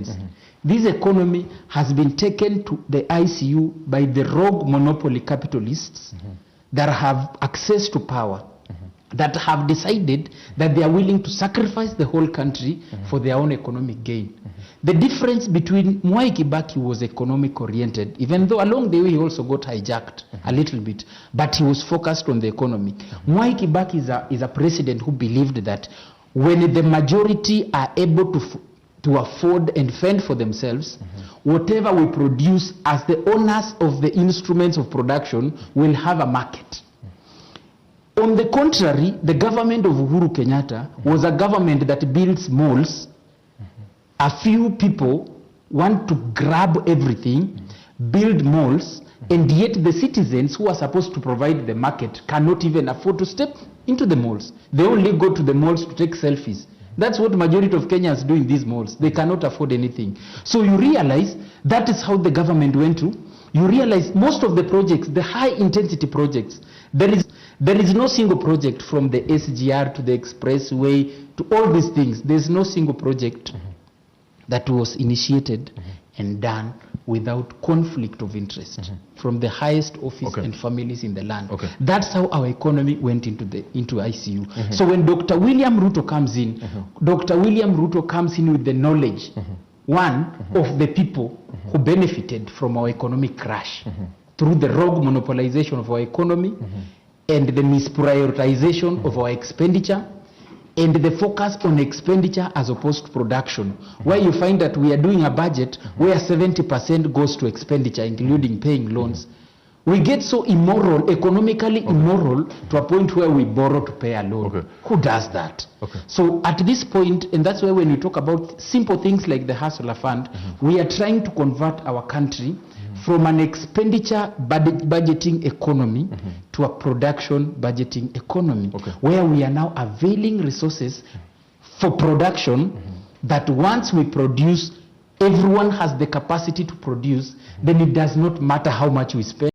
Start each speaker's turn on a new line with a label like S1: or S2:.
S1: citizens. This economy has been taken to the ICU by the rogue monopoly capitalists that have access to power, that have decided that they are willing to sacrifice the whole country for their own economic gain. The difference between Mwai Kibaki was economic oriented, even though along the way he also got hijacked a little bit, but he was focused on the economy. Mwai Kibaki is a president who believed that when the majority are able to afford and fend for themselves, whatever we produce as the owners of the instruments of production will have a market. On the contrary, the government of Uhuru Kenyatta was a government that builds malls. A few people want to grab everything, build malls, and yet the citizens who are supposed to provide the market cannot even afford to step into the malls. They only go to the malls to take selfies. That's what majority of Kenyans do in these malls. They cannot afford anything. So you realize that is how the government went to. You realize most of the projects, the high intensity projects, there is no single project from the SGR to the expressway to all these things. There's no single project that was initiated and done without conflict of interest from the highest office and families in the land. That's how our economy went into ICU. So when Dr. William Ruto comes in, Dr. William Ruto comes in with the knowledge, one, of the people who benefited from our economic crash through the rogue monopolization of our economy and the misprioritization of our expenditure, and the focus on expenditure as opposed to production, where you find that we are doing a budget where 70% goes to expenditure, including paying loans. We get so immoral, economically immoral, to a point where we borrow to pay a loan. Who does that? So at this point, and that's why when we talk about simple things like the Hustler Fund, we are trying to convert our country from an expenditure budgeting economy to a production budgeting economy, where we are now availing resources for production that once we produce, everyone has the capacity to produce, then it does not matter how much we spend.